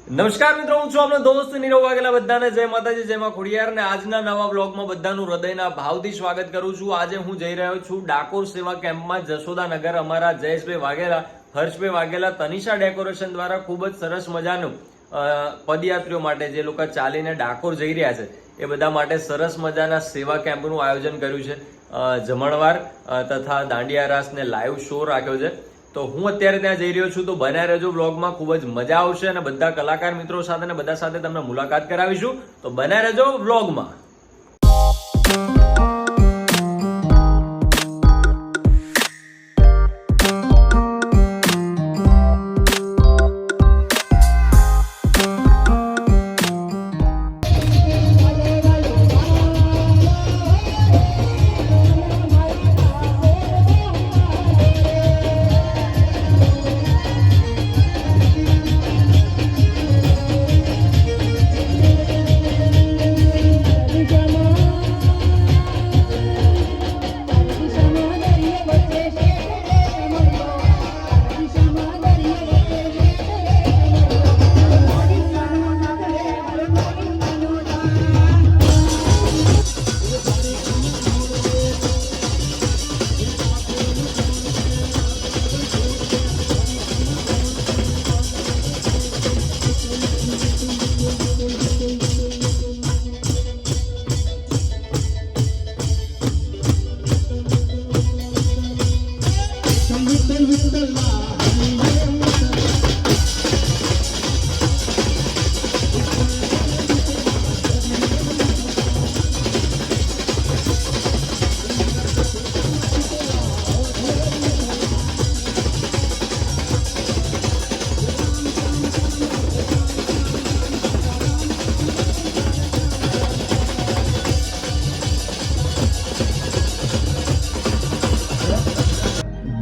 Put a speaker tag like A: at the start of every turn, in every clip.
A: નમસ્કાર મિત્રો, હું છું આપનો દોસ્ત નીરવ વાઘેલા. બધાને જય માતાજી, જય માં ખોડિયાર. ને આજના નવા બ્લોગમાં બધાનું હૃદયના ભાવથી સ્વાગત કરું છું. આજે હું જઈ રહ્યો છું ડાકોર સેવા કેમ્પમાં જશોદાનગર. અમારા જયેશભાઈ વાઘેલા, હર્ષભાઈ વાઘેલા, તનિષા ડેકોરેશન દ્વારા ખૂબ જ સરસ મજાનું પદયાત્રીઓ માટે જે લોકો ચાલીને ડાકોર જઈ રહ્યા છે એ બધા માટે સરસ મજાના સેવા કેમ્પનું આયોજન કર્યું છે. જમણવાર તથા દાંડિયા રાસ ને લાઈવ શો રાખ્યો છે. તો હું અત્યારે ત્યાં જઈ રહ્યો છું, તો બન્યા રહેજો બ્લોગમાં, ખૂબ જ મજા આવશે અને બધા કલાકાર મિત્રો સાથે ને બધા સાથે તમને મુલાકાત કરાવીશું. તો બન્યા રહેજો બ્લોગમાં.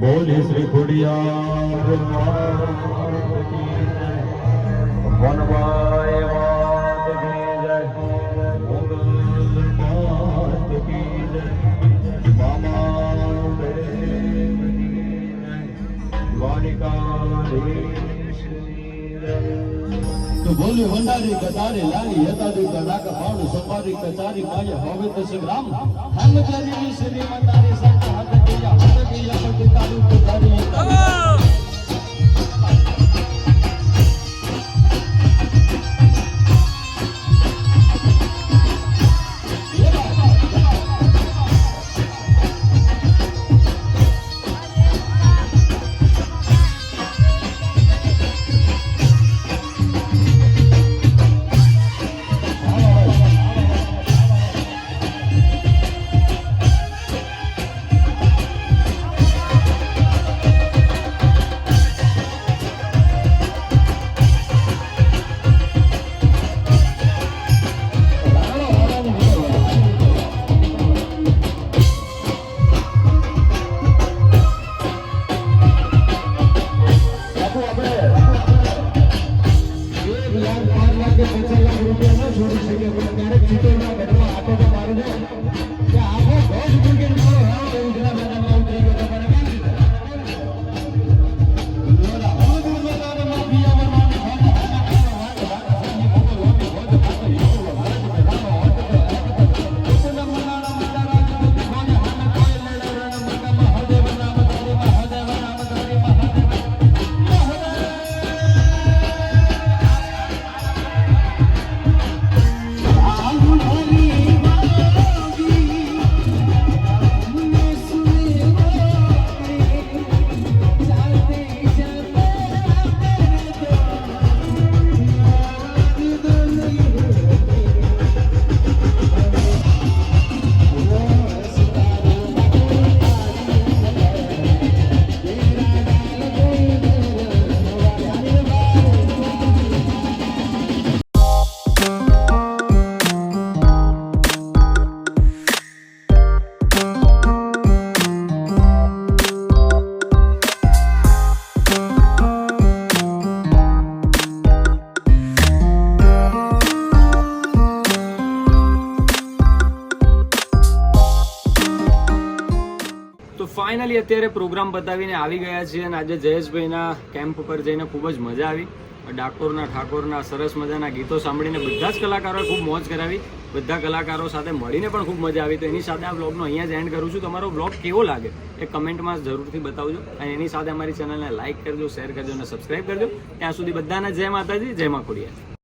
B: बोले श्री खुड़ियार वनवाय मात की जय, मोगलनाथ की जय, मामा देव की जय, द्वारिकाधीश की जय. तो बोली वंडारी कतारी लाली यतारी कदाक पाड़ संवारी कचारी माया होवे तो संग्राम हम जरी श्री मंदारी संत हक किया तारू तो तारी
A: ફાઇનલી અત્યારે પ્રોગ્રામ બતાવીને આવી ગયા છીએ અને આજે જયેશભાઈના કેમ્પ ઉપર જઈને ખૂબ જ મજા આવી. ડાકોરના ઠાકોરના સરસ મજાના ગીતો સાંભળીને બધા જ કલાકારોએ ખૂબ મોજ કરાવી. બધા કલાકારો સાથે મળીને પણ ખૂબ મજા આવી. તો એની સાથે આ બ્લોગનો અહીંયા જ એન્ડ કરું છું. તમારો બ્લોગ કેવો લાગે એ કમેન્ટમાં જરૂરથી બતાવજો અને એની સાથે અમારી ચેનલને લાઇક કરજો, શેર કરજો અને સબસ્ક્રાઇબ કરજો. ત્યાં સુધી બધાને જય માતાજી, જય મા ખોડિયાર.